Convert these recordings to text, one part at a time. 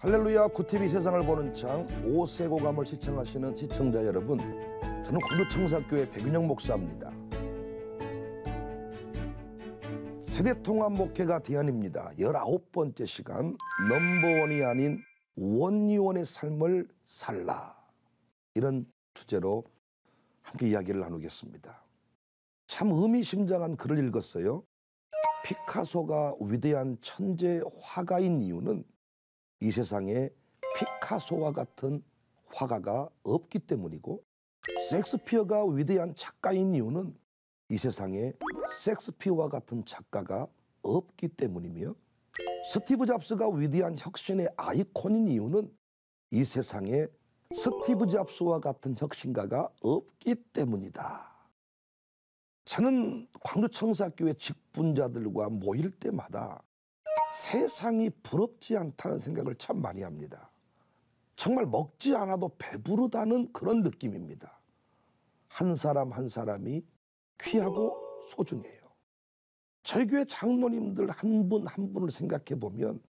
할렐루야, 구티비 세상을 보는 창 5세고감을 시청하시는 시청자 여러분, 저는 광주청사교회 백윤영 목사입니다. 세대통합 목회가 대안입니다. 19번째 시간, 넘버원이 아닌 원리원의 삶을 살라, 이런 주제로 함께 이야기를 나누겠습니다. 참 의미심장한 글을 읽었어요. 피카소가 위대한 천재 화가인 이유는 이 세상에 피카소와 같은 화가가 없기 때문이고, 셰익스피어가 위대한 작가인 이유는 이 세상에 셰익스피어와 같은 작가가 없기 때문이며, 스티브 잡스가 위대한 혁신의 아이콘인 이유는 이 세상에 스티브 잡스와 같은 혁신가가 없기 때문이다. 저는 광주청사교회 직분자들과 모일 때마다 세상이 부럽지 않다는 생각을 참 많이 합니다. 정말 먹지 않아도 배부르다는 그런 느낌입니다. 한 사람 한 사람이 귀하고 소중해요. 저희 교회 장로님들 한 분 한 분을 생각해 보면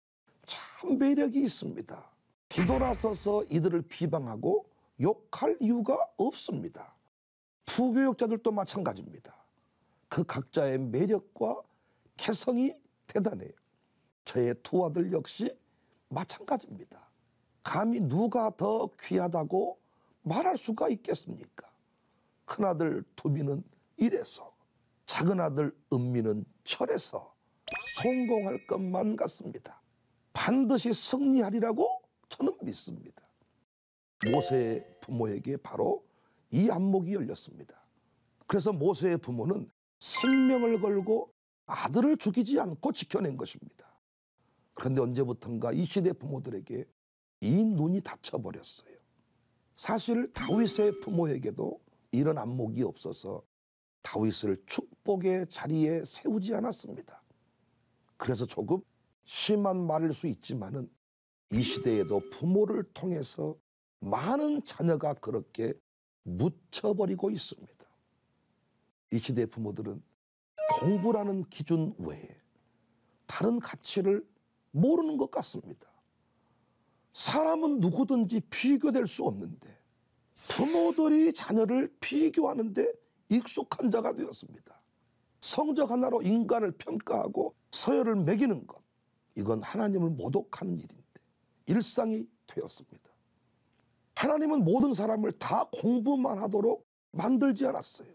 참 매력이 있습니다. 뒤돌아서서 이들을 비방하고 욕할 이유가 없습니다. 부교육자들도 마찬가지입니다. 그 각자의 매력과 개성이 대단해요. 저의 두 아들 역시 마찬가지입니다. 감히 누가 더 귀하다고 말할 수가 있겠습니까? 큰아들 두비는 이래서, 작은아들 은미는 저래서 성공할 것만 같습니다. 반드시 승리하리라고 저는 믿습니다. 모세의 부모에게 바로 이 안목이 열렸습니다. 그래서 모세의 부모는 생명을 걸고 아들을 죽이지 않고 지켜낸 것입니다. 그런데 언제부턴가 이 시대 부모들에게 이 눈이 닫혀버렸어요. 사실 다윗의 부모에게도 이런 안목이 없어서 다윗을 축복의 자리에 세우지 않았습니다. 그래서 조금 심한 말일 수 있지만은 이 시대에도 부모를 통해서 많은 자녀가 그렇게 묻혀버리고 있습니다. 이 시대 부모들은 공부라는 기준 외에 다른 가치를 모르는 것 같습니다. 사람은 누구든지 비교될 수 없는데 부모들이 자녀를 비교하는데 익숙한 자가 되었습니다. 성적 하나로 인간을 평가하고 서열을 매기는 것, 이건 하나님을 모독하는 일인데 일상이 되었습니다. 하나님은 모든 사람을 다 공부만 하도록 만들지 않았어요.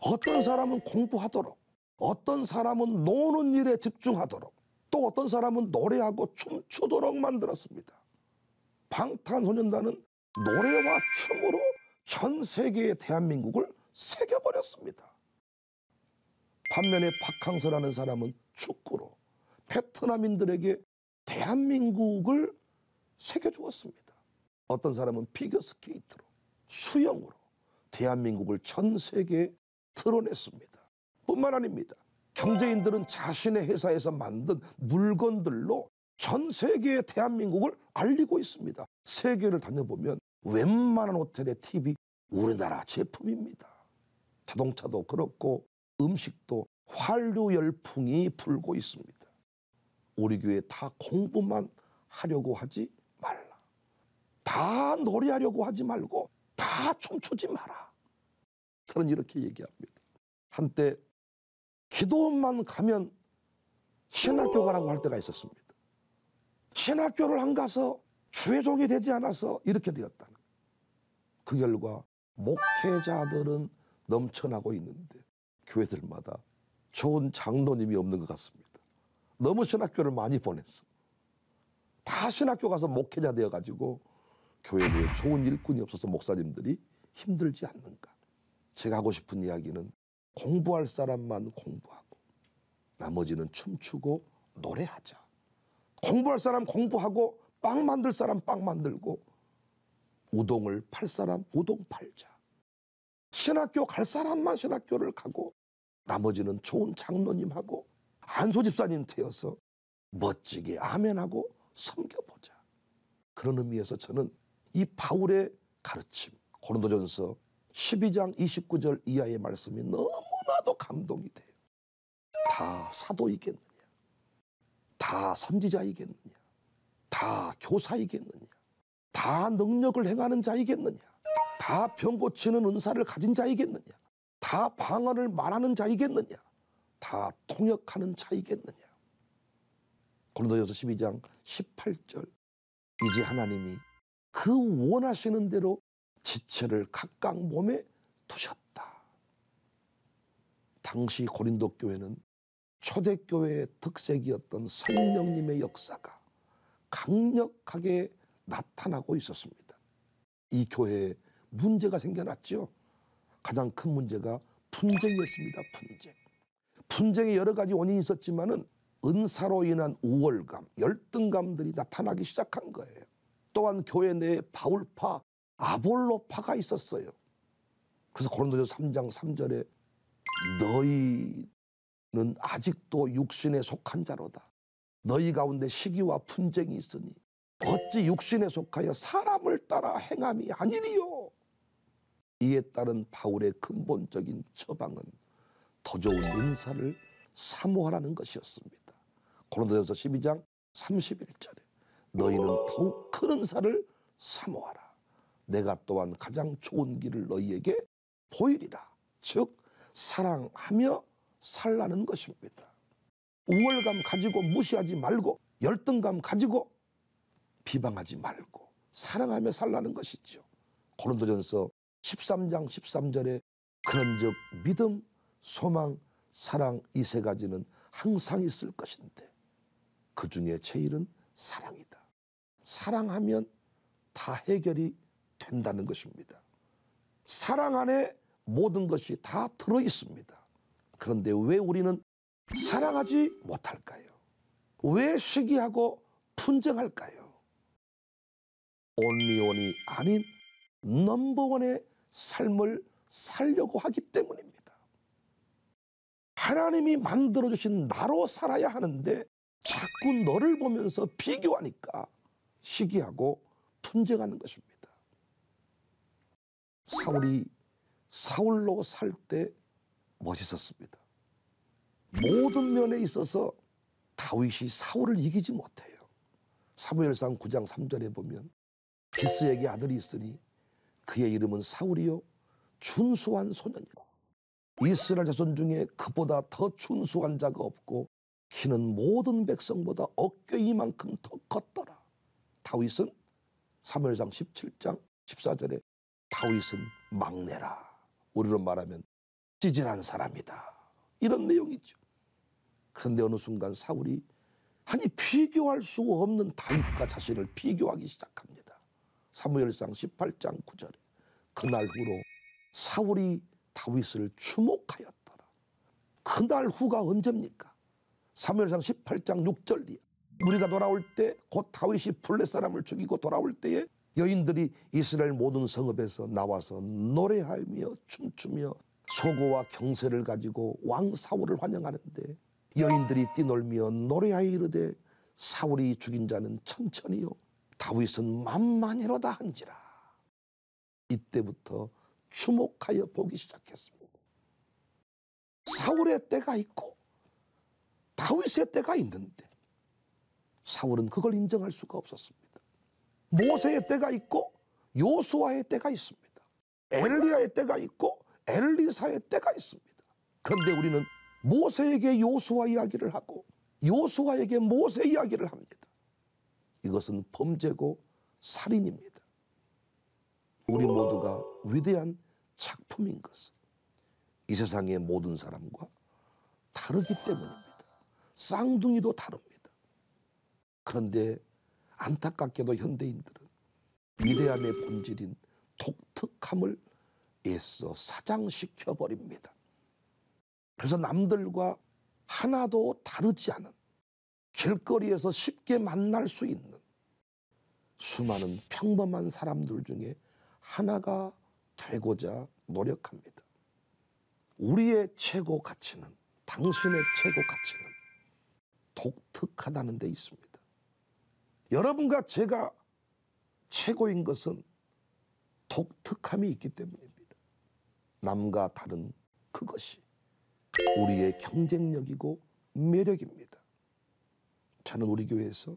어떤 사람은 공부하도록, 어떤 사람은 노는 일에 집중하도록, 또 어떤 사람은 노래하고 춤추도록 만들었습니다. 방탄소년단은 노래와 춤으로 전 세계의 대한민국을 새겨버렸습니다. 반면에 박항서라는 사람은 축구로 베트남인들에게 대한민국을 새겨주었습니다. 어떤 사람은 피겨스케이트로, 수영으로 대한민국을 전 세계에 드러냈습니다. 뿐만 아닙니다. 경제인들은 자신의 회사에서 만든 물건들로 전 세계의 대한민국을 알리고 있습니다. 세계를 다녀보면 웬만한 호텔의 팁이 우리나라 제품입니다. 자동차도 그렇고 음식도 한류 열풍이 불고 있습니다. 우리 교회 다 공부만 하려고 하지 말라. 다 노래하려고 하지 말고 다 춤추지 마라. 저는 이렇게 얘기합니다. 한때 기도만 가면 신학교 가라고 할 때가 있었습니다. 신학교를 안 가서 주의종이 되지 않아서 이렇게 되었다는 거예요. 그 결과 목회자들은 넘쳐나고 있는데 교회들마다 좋은 장로님이 없는 것 같습니다. 너무 신학교를 많이 보냈어. 다 신학교 가서 목회자 되어가지고 교회 내에 좋은 일꾼이 없어서 목사님들이 힘들지 않는가. 제가 하고 싶은 이야기는 공부할 사람만 공부하고 나머지는 춤추고 노래하자. 공부할 사람 공부하고 빵 만들 사람 빵 만들고 우동을 팔 사람 우동 팔자. 신학교 갈 사람만 신학교를 가고 나머지는 좋은 장로님하고 안소 집사님 되어서 멋지게 아멘하고 섬겨보자. 그런 의미에서 저는 이 바울의 가르침, 고린도전서 12장 29절 이하의 말씀이 너무나도 감동이 돼요. 다 사도이겠느냐? 다 선지자이겠느냐? 다 교사이겠느냐? 다 능력을 행하는 자이겠느냐? 다 병 고치는 은사를 가진 자이겠느냐? 다 방언을 말하는 자이겠느냐? 다 통역하는 자이겠느냐? 고린도전서 12장 18절 이제 하나님이 그 원하시는 대로 지체를 각각 몸에 두셨다. 당시 고린도 교회는 초대교회의 특색이었던 성령님의 역사가 강력하게 나타나고 있었습니다. 이 교회에 문제가 생겨났죠. 가장 큰 문제가 분쟁이었습니다. 분쟁에 여러 가지 원인이 있었지만은 은사로 인한 우월감, 열등감들이 나타나기 시작한 거예요. 또한 교회 내에 바울파, 아볼로파가 있었어요. 그래서 고린도전서 3장 3절에 너희는 아직도 육신에 속한 자로다. 너희 가운데 시기와 분쟁이 있으니 어찌 육신에 속하여 사람을 따라 행함이 아니리요. 이에 따른 바울의 근본적인 처방은 더 좋은 은사를 사모하라는 것이었습니다. 고린도전서 12장 31절에 너희는 더욱 큰 은사를 사모하라. 내가 또한 가장 좋은 길을 너희에게 보이리라. 즉 사랑하며 살라는 것입니다. 우월감 가지고 무시하지 말고 열등감 가지고 비방하지 말고 사랑하며 살라는 것이죠. 고린도전서 13장 13절에 그런즉 믿음, 소망, 사랑 이 세 가지는 항상 있을 것인데 그 중에 제일은 사랑이다. 사랑하면 다 해결이 된다는 것입니다. 사랑 안에 모든 것이 다 들어있습니다. 그런데 왜 우리는 사랑하지 못할까요? 왜 시기하고 분쟁할까요? 온리원이 아닌 넘버원의 삶을 살려고 하기 때문입니다. 하나님이 만들어주신 나로 살아야 하는데 자꾸 너를 보면서 비교하니까 시기하고 분쟁하는 것입니다. 사울이 사울로 살 때 멋있었습니다. 모든 면에 있어서 다윗이 사울을 이기지 못해요. 사무엘상 9장 3절에 보면 기스에게 아들이 있으니 그의 이름은 사울이요 준수한 소년이라. 이스라엘 자손 중에 그보다 더 준수한 자가 없고 키는 모든 백성보다 어깨 이만큼 더 컸더라. 다윗은 사무엘상 17장 14절에 다윗은 막내라. 우리로 말하면 찌질한 사람이다. 이런 내용이죠. 그런데 어느 순간 사울이 비교할 수 없는 다윗과 자신을 비교하기 시작합니다. 사무엘상 18장 9절에 그날 후로 사울이 다윗을 주목하였더라. 그날 후가 언제입니까? 사무엘상 18장 6절이야. 우리가 돌아올 때 곧 다윗이 블레 사람을 죽이고 돌아올 때에 여인들이 이스라엘 모든 성읍에서 나와서 노래하며 춤추며 소고와 경세를 가지고 왕 사울을 환영하는데 여인들이 뛰놀며 노래하여 이르되 사울이 죽인 자는 천천히요 다윗은 만만히로다 한지라. 이때부터 주목하여 보기 시작했습니다. 사울의 때가 있고 다윗의 때가 있는데 사울은 그걸 인정할 수가 없었습니다. 모세의 때가 있고 요수아의 때가 있습니다. 엘리야의 때가 있고 엘리사의 때가 있습니다. 그런데 우리는 모세에게 요수아 이야기를 하고 요수아에게 모세 이야기를 합니다. 이것은 범죄고 살인입니다. 우리 모두가 위대한 작품인 것은 이 세상의 모든 사람과 다르기 때문입니다. 쌍둥이도 다릅니다. 그런데 안타깝게도 현대인들은 위대함의 본질인 독특함을 애써 사장시켜버립니다. 그래서 남들과 하나도 다르지 않은 길거리에서 쉽게 만날 수 있는 수많은 평범한 사람들 중에 하나가 되고자 노력합니다. 우리의 최고 가치는, 당신의 최고 가치는 독특하다는 데 있습니다. 여러분과 제가 최고인 것은 독특함이 있기 때문입니다. 남과 다른 그것이 우리의 경쟁력이고 매력입니다. 저는 우리 교회에서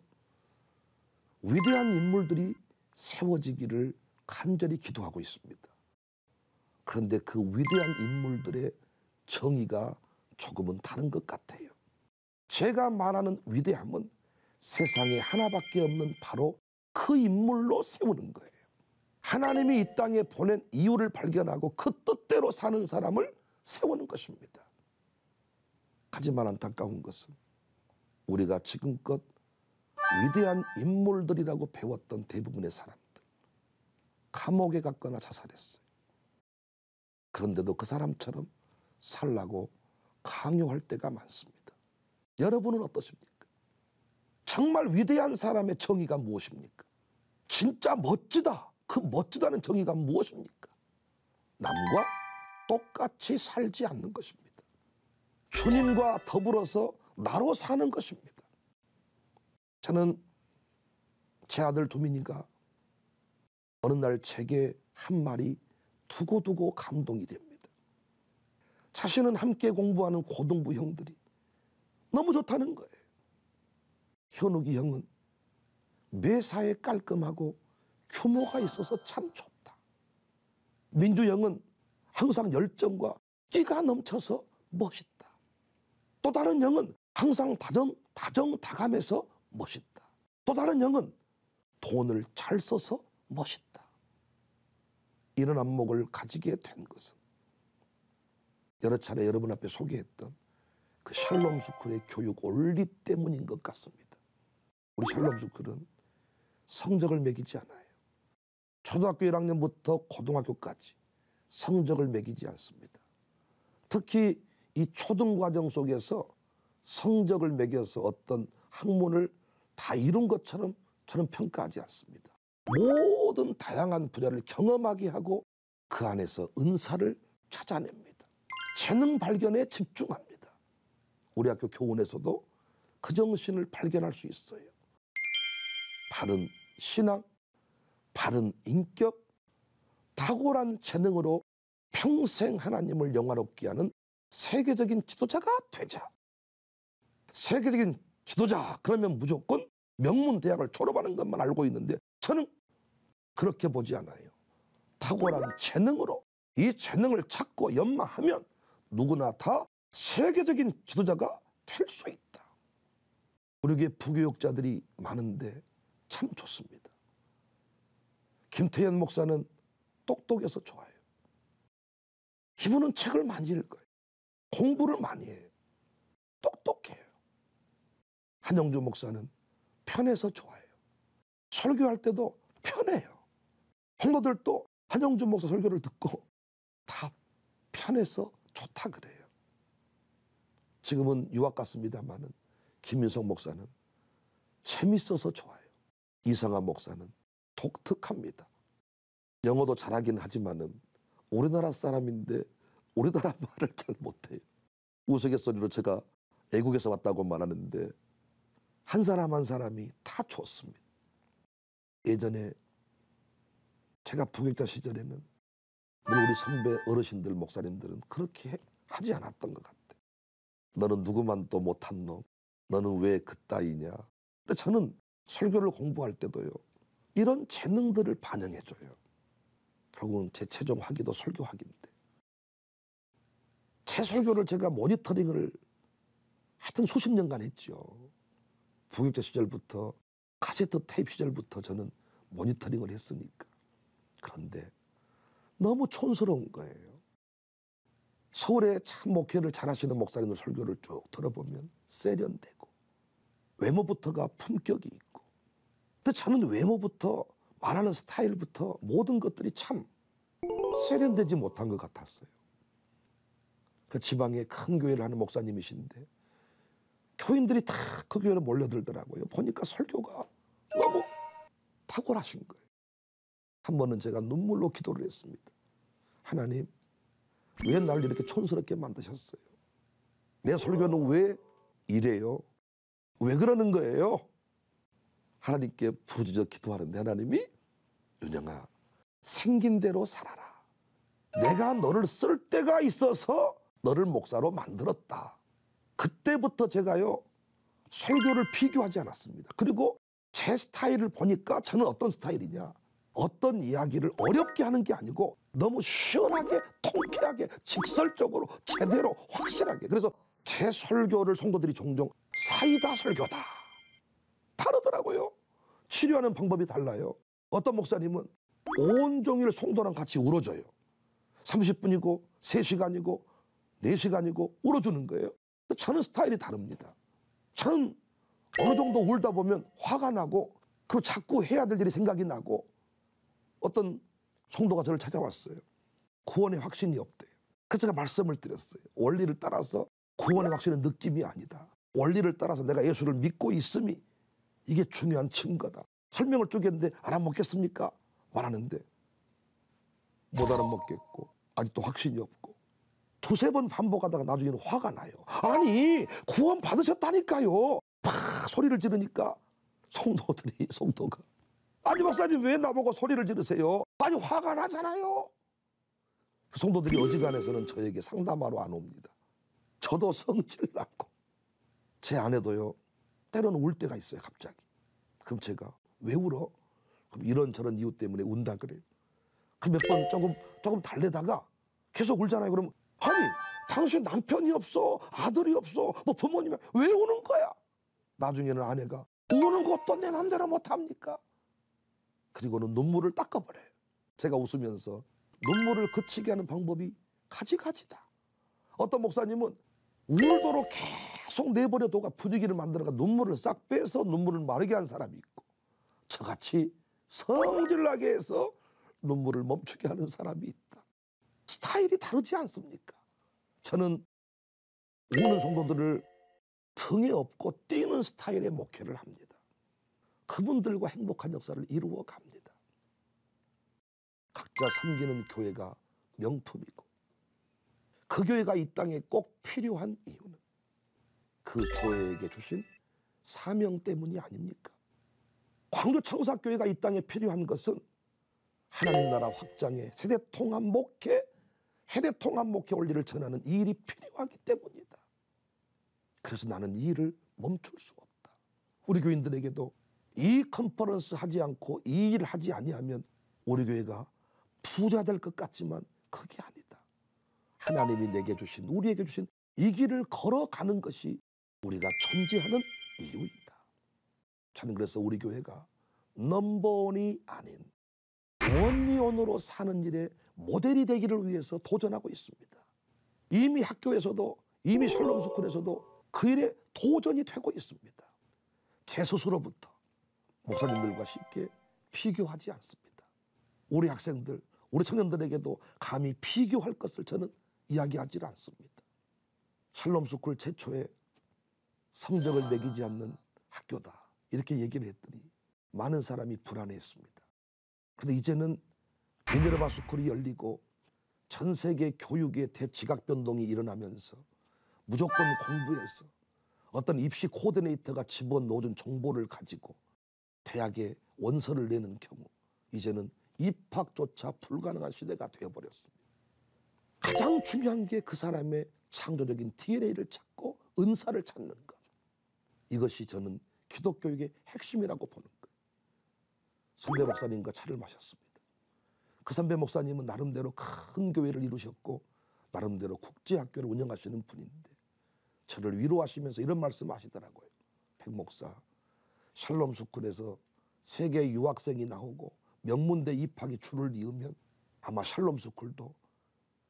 위대한 인물들이 세워지기를 간절히 기도하고 있습니다. 그런데 그 위대한 인물들의 정의가 조금은 다른 것 같아요. 제가 말하는 위대함은 세상에 하나밖에 없는 바로 그 인물로 세우는 거예요. 하나님이 이 땅에 보낸 이유를 발견하고 그 뜻대로 사는 사람을 세우는 것입니다. 하지만 안타까운 것은 우리가 지금껏 위대한 인물들이라고 배웠던 대부분의 사람들, 감옥에 갔거나 자살했어요. 그런데도 그 사람처럼 살라고 강요할 때가 많습니다. 여러분은 어떠십니까? 정말 위대한 사람의 정의가 무엇입니까? 진짜 멋지다. 그 멋지다는 정의가 무엇입니까? 남과 똑같이 살지 않는 것입니다. 주님과 더불어서 나로 사는 것입니다. 저는 제 아들 두민이가 어느 날 제게 한 말이 두고두고 감동이 됩니다. 자신은 함께 공부하는 고등부 형들이 너무 좋다는 거예요. 현욱이 형은 매사에 깔끔하고 규모가 있어서 참 좋다. 민주 형은 항상 열정과 끼가 넘쳐서 멋있다. 또 다른 형은 항상 다정다감해서 멋있다. 또 다른 형은 돈을 잘 써서 멋있다. 이런 안목을 가지게 된 것은 여러 차례 여러분 앞에 소개했던 그 샬롬 스쿨의 교육 원리 때문인 것 같습니다. 우리 샬롬 스쿨은 성적을 매기지 않아요. 초등학교 1학년부터 고등학교까지 성적을 매기지 않습니다. 특히 이 초등과정 속에서 성적을 매겨서 어떤 학문을 다 이룬 것처럼 저는 평가하지 않습니다. 모든 다양한 분야를 경험하게 하고 그 안에서 은사를 찾아냅니다. 재능 발견에 집중합니다. 우리 학교 교훈에서도 그 정신을 발견할 수 있어요. 바른 신앙, 바른 인격, 탁월한 재능으로 평생 하나님을 영화롭게 하는 세계적인 지도자가 되자. 세계적인 지도자 그러면 무조건 명문대학을 졸업하는 것만 알고 있는데 저는 그렇게 보지 않아요. 탁월한 재능으로 이 재능을 찾고 연마하면 누구나 다 세계적인 지도자가 될 수 있다. 우리에게 부교육자들이 많은데 참 좋습니다. 김태현 목사는 똑똑해서 좋아요. 이분은 책을 많이 읽어요. 공부를 많이 해요. 똑똑해요. 한영주 목사는 편해서 좋아요. 설교할 때도 편해요. 성도들도 한영주 목사 설교를 듣고 다 편해서 좋다 그래요. 지금은 유학 갔습니다마는 김윤석 목사는 재밌어서 좋아요. 이상한 목사는 독특합니다. 영어도 잘하긴 하지만은 우리나라 사람인데 우리나라 말을 잘 못해요. 우스갯소리로 제가 애국에서 왔다고 말하는데 한 사람 한 사람이 다 좋습니다. 예전에 제가 부교육자 시절에는 우리 선배 어르신들 목사님들은 그렇게 하지 않았던 것 같아. 너는 누구만도 못한 놈, 너는 왜 그따위냐. 근데 저는 설교를 공부할 때도요, 이런 재능들을 반영해줘요. 결국은 제 최종 학위도 설교학위인데 제 설교를 제가 모니터링을 하여튼 수십 년간 했죠. 부교육자 시절부터 카세트 테이프 시절부터 저는 모니터링을 했으니까. 그런데 너무 촌스러운 거예요. 서울에 참 목회를 잘하시는 목사님들 설교를 쭉 들어보면 세련되고 외모부터가 품격이 있고, 근데 저는 외모부터 말하는 스타일부터 모든 것들이 참 세련되지 못한 것 같았어요. 그 지방에 큰 교회를 하는 목사님이신데 교인들이 다 그 교회로 몰려들더라고요. 보니까 설교가 너무 탁월하신 거예요. 한 번은 제가 눈물로 기도를 했습니다. 하나님, 왜 나를 이렇게 촌스럽게 만드셨어요? 내 설교는 왜 이래요? 왜 그러는 거예요? 하나님께 부르짖어 기도하는데 하나님이 윤영아, 생긴 대로 살아라. 내가 너를 쓸 때가 있어서 너를 목사로 만들었다. 그때부터 제가요 설교를 비교하지 않았습니다. 그리고 제 스타일을 보니까 저는 어떤 스타일이냐, 어떤 이야기를 어렵게 하는 게 아니고 너무 시원하게 통쾌하게 직설적으로 제대로 확실하게. 그래서 제 설교를 성도들이 종종 사이다 설교다 다르더라고요. 치료하는 방법이 달라요. 어떤 목사님은 온종일 성도랑 같이 울어줘요. 30분이고 3시간이고 4시간이고 울어주는 거예요. 저는 스타일이 다릅니다. 저는 어느 정도 울다 보면 화가 나고, 그리고 자꾸 해야 될 일이 생각이 나고. 어떤 성도가 저를 찾아왔어요. 구원의 확신이 없대요. 그래서 제가 말씀을 드렸어요. 원리를 따라서 구원의 확신은 느낌이 아니다. 원리를 따라서 내가 예수를 믿고 있음이 이게 중요한 증거다. 설명을 쭉 했는데 알아먹겠습니까? 말하는데 못 알아먹겠고 아직도 확신이 없고, 2-3번 반복하다가 나중에는 화가 나요. 아니, 구원 받으셨다니까요. 막 소리를 지르니까 성도가 아니 목사님 왜 나보고 소리를 지르세요? 아니 화가 나잖아요. 성도들이 어지간해서는 저에게 상담하러 안 옵니다. 저도 성질 나고 제 아내도요, 때로는 울 때가 있어요. 갑자기. 그럼 제가 왜 울어? 그럼 이런저런 이유 때문에 운다 그래요. 그럼 몇 번 조금 달래다가 계속 울잖아요. 그럼 아니 당신 남편이 없어, 아들이 없어, 뭐 부모님이 왜 우는 거야? 나중에는 아내가 우는 것도 내 맘대로 못합니까? 그리고는 눈물을 닦아버려요. 제가 웃으면서 눈물을 그치게 하는 방법이 가지가지다. 어떤 목사님은 울도록 계속 내버려둬가 분위기를 만들어가 눈물을 싹 빼서 눈물을 마르게 한 사람이 있고, 저같이 성질나게 해서 눈물을 멈추게 하는 사람이 있다. 스타일이 다르지 않습니까? 저는 우는 성도들을 등에 업고 뛰는 스타일의 목회를 합니다. 그분들과 행복한 역사를 이루어 갑니다. 각자 섬기는 교회가 명품이고, 그 교회가 이 땅에 꼭 필요한 이유는 그 교회에게 주신 사명 때문이 아닙니까? 광주청사교회가 이 땅에 필요한 것은 하나님 나라 확장에 세대통합 목회 원리를 전하는 이 일이 필요하기 때문이다. 그래서 나는 이 일을 멈출 수 없다. 우리 교인들에게도 이 컨퍼런스 하지 않고 이 일을 하지 아니하면 우리 교회가 부자 될 것 같지만 그게 아니다. 하나님이 내게 주신, 우리에게 주신 이 길을 걸어가는 것이 우리가 존재하는 이유이다. 저는 그래서 우리 교회가 넘버원이 아닌 원리원으로 사는 일에 모델이 되기를 위해서 도전하고 있습니다. 이미 학교에서도, 이미 샬롬스쿨에서도 그 일에 도전이 되고 있습니다. 제 스스로부터 목사님들과 쉽게 비교하지 않습니다. 우리 학생들, 우리 청년들에게도 감히 비교할 것을 저는 이야기하지 않습니다. 샬롬스쿨 최초의 성적을 매기지 않는 학교다, 이렇게 얘기를 했더니 많은 사람이 불안해했습니다. 그런데 이제는 미네르바 스쿨이 열리고 전 세계 교육의 대지각 변동이 일어나면서 무조건 공부해서 어떤 입시 코디네이터가 집어넣어준 정보를 가지고 대학에 원서를 내는 경우 이제는 입학조차 불가능한 시대가 되어버렸습니다. 가장 중요한 게 그 사람의 창조적인 DNA를 찾고 은사를 찾는 것. 이것이 저는 기독교육의 핵심이라고 보는 거예요. 선배 목사님과 차를 마셨습니다. 그 선배 목사님은 나름대로 큰 교회를 이루셨고 나름대로 국제학교를 운영하시는 분인데 저를 위로하시면서 이런 말씀을 하시더라고요. 백 목사, 샬롬스쿨에서 세계 유학생이 나오고 명문대 입학이 줄을 이으면 아마 샬롬스쿨도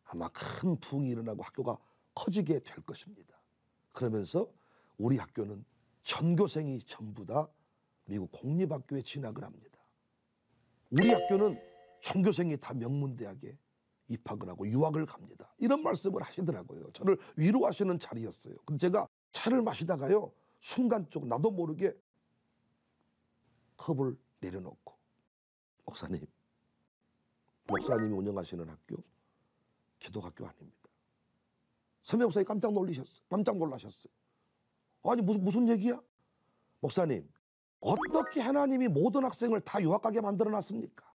아마 큰 부흥이 일어나고 학교가 커지게 될 것입니다. 그러면서 우리 학교는 전교생이 전부 다 미국 공립학교에 진학을 합니다. 우리 학교는 전교생이 다 명문대학에 입학을 하고 유학을 갑니다. 이런 말씀을 하시더라고요. 저를 위로하시는 자리였어요. 근데 제가 차를 마시다가요, 순간적으로 나도 모르게 컵을 내려놓고, 목사님이 운영하시는 학교 기독학교 아닙니다. 선배 목사님 깜짝 놀라셨어요. 아니 무슨 얘기야? 목사님, 어떻게 하나님이 모든 학생을 다 유학 가게 만들어 놨습니까?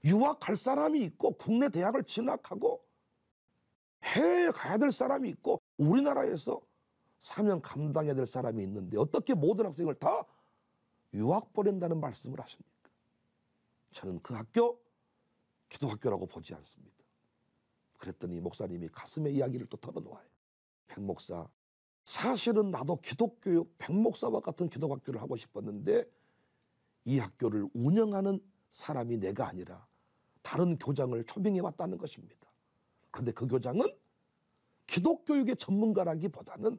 유학 갈 사람이 있고 국내 대학을 진학하고 해외에 가야 될 사람이 있고 우리나라에서 사명 감당해야 될 사람이 있는데 어떻게 모든 학생을 다 유학 보낸다는 말씀을 하십니까? 저는 그 학교 기독학교라고 보지 않습니다. 그랬더니 목사님이 가슴에 이야기를 또 털어놓아요. 백 목사, 사실은 나도 기독교육 백 목사와 같은 기독학교를 하고 싶었는데 이 학교를 운영하는 사람이 내가 아니라 다른 교장을 초빙해 왔다는 것입니다. 그런데 그 교장은 기독교육의 전문가라기보다는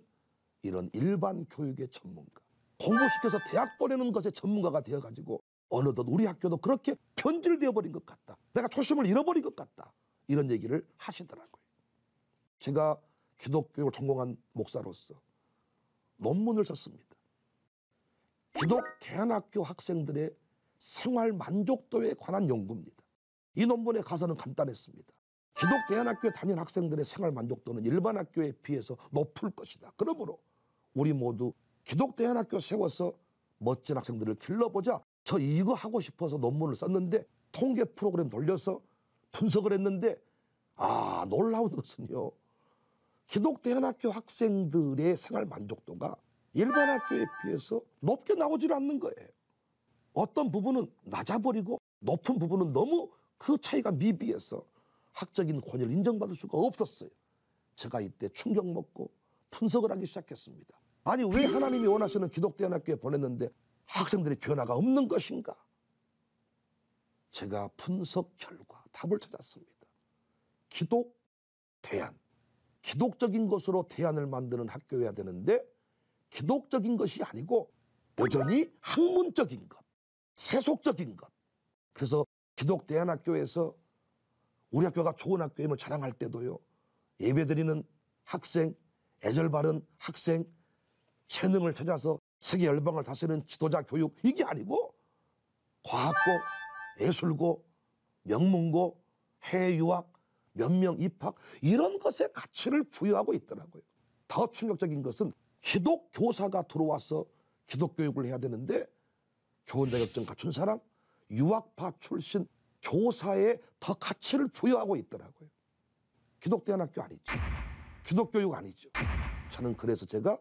이런 일반 교육의 전문가, 공부시켜서 대학 보내는 것에 전문가가 되어가지고 어느덧 우리 학교도 그렇게 변질되어 버린 것 같다. 내가 초심을 잃어버린 것 같다. 이런 얘기를 하시더라고요. 제가 기독교육을 전공한 목사로서 논문을 썼습니다. 기독 대안학교 학생들의 생활 만족도에 관한 연구입니다. 이 논문의 가사는 간단했습니다. 기독 대안학교에 다니는 학생들의 생활 만족도는 일반 학교에 비해서 높을 것이다. 그러므로 우리 모두 기독 대안학교 세워서 멋진 학생들을 길러보자. 저 이거 하고 싶어서 논문을 썼는데 통계 프로그램 돌려서 분석을 했는데 놀라운 것은요. 기독 대안학교 학생들의 생활 만족도가 일반 학교에 비해서 높게 나오질 않는 거예요. 어떤 부분은 낮아버리고 높은 부분은 너무 그 차이가 미비해서 학적인 권위를 인정받을 수가 없었어요. 제가 이때 충격 먹고 분석을 하기 시작했습니다. 아니 왜 하나님이 원하시는 기독대안학교에 보냈는데 학생들의 변화가 없는 것인가? 제가 분석 결과 답을 찾았습니다. 기독 대안, 기독적인 것으로 대안을 만드는 학교여야 되는데 기독적인 것이 아니고 여전히 학문적인 것, 세속적인 것. 그래서 기독 대안학교에서 우리 학교가 좋은 학교임을 자랑할 때도요, 예배드리는 학생, 애절 바른 학생, 재능을 찾아서 세계 열방을 다스리는 지도자 교육, 이게 아니고 과학고, 예술고, 명문고, 해외 유학, 몇 명 입학, 이런 것에 가치를 부여하고 있더라고요. 더 충격적인 것은 기독 교사가 들어와서 기독 교육을 해야 되는데 교원 자격증 갖춘 사람, 유학파 출신 교사에 더 가치를 부여하고 있더라고요. 기독대안학교 아니죠. 기독교육 아니죠. 저는 그래서 제가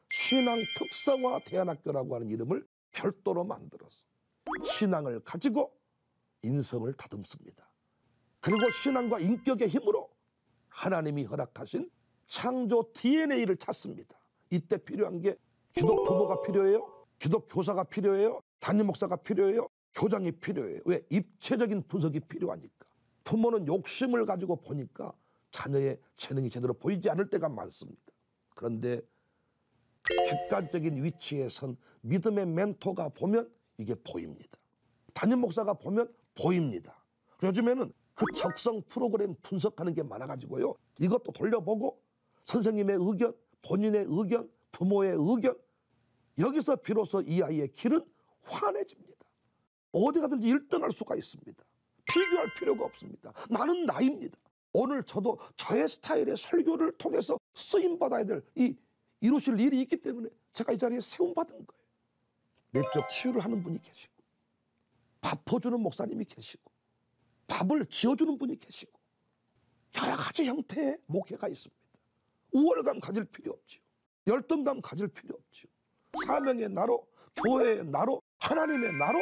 신앙 특성화 대안학교라고 하는 이름을 별도로 만들어서 신앙을 가지고 인성을 다듬습니다. 그리고 신앙과 인격의 힘으로 하나님이 허락하신 창조 DNA를 찾습니다. 이때 필요한 게 기독 부모가 필요해요. 기독 교사가 필요해요. 담임 목사가 필요해요. 교장이 필요해요. 왜? 입체적인 분석이 필요하니까. 부모는 욕심을 가지고 보니까 자녀의 재능이 제대로 보이지 않을 때가 많습니다. 그런데 객관적인 위치에 선 믿음의 멘토가 보면 이게 보입니다. 담임 목사가 보면 보입니다. 요즘에는 그 적성 프로그램 분석하는 게 많아가지고요. 이것도 돌려보고 선생님의 의견, 본인의 의견, 부모의 의견, 여기서 비로소 이 아이의 길은 환해집니다. 어디 가든지 1등할 수가 있습니다. 비교할 필요가 없습니다. 나는 나입니다. 오늘 저도 저의 스타일의 설교를 통해서 쓰임받아야 될 이루실 일이 있기 때문에 제가 이 자리에 세움받은 거예요. 내적 치유를 하는 분이 계시고, 밥 퍼주는 목사님이 계시고, 밥을 지어주는 분이 계시고, 여러 가지 형태의 목회가 있습니다. 우월감 가질 필요 없지요. 열등감 가질 필요 없지요. 사명의 나로, 교회의 나로, 하나님의 나로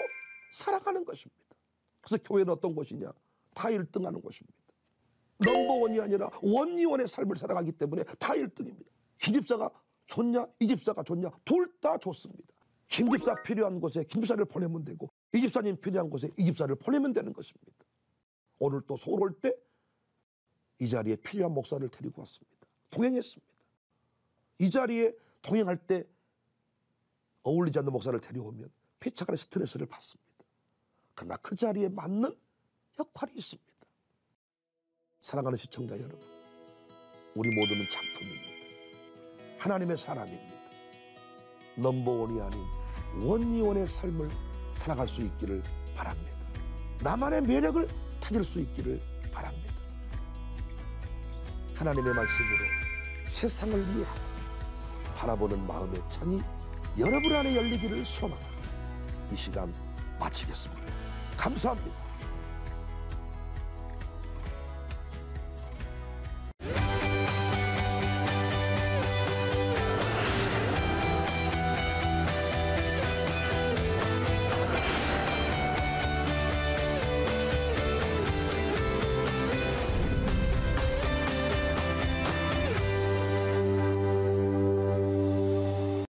살아가는 것입니다. 그래서 교회는 어떤 곳이냐? 다 1등하는 곳입니다. 넘버원이 아니라 원리원의 삶을 살아가기 때문에 다 1등입니다. 김 집사가 좋냐? 이 집사가 좋냐? 둘 다 좋습니다. 김 집사 필요한 곳에 김 집사를 보내면 되고, 이 집사님 필요한 곳에 이 집사를 보내면 되는 것입니다. 오늘 또 서울 올 때 이 자리에 필요한 목사를 데리고 왔습니다. 동행했습니다. 이 자리에 동행할 때 어울리지 않는 목사를 데려오면 피차간의 스트레스를 받습니다. 그러나 그 자리에 맞는 역할이 있습니다. 사랑하는 시청자 여러분, 우리 모두는 작품입니다. 하나님의 사람입니다. 넘버원이 아닌 원리원의 삶을 살아갈 수 있기를 바랍니다. 나만의 매력을 찾을 수 있기를 바랍니다. 하나님의 말씀으로 세상을 이해하고 바라보는 마음의 창이 여러분 안에 열리기를 소망합니다. 이 시간 마치겠습니다. 감사합니다.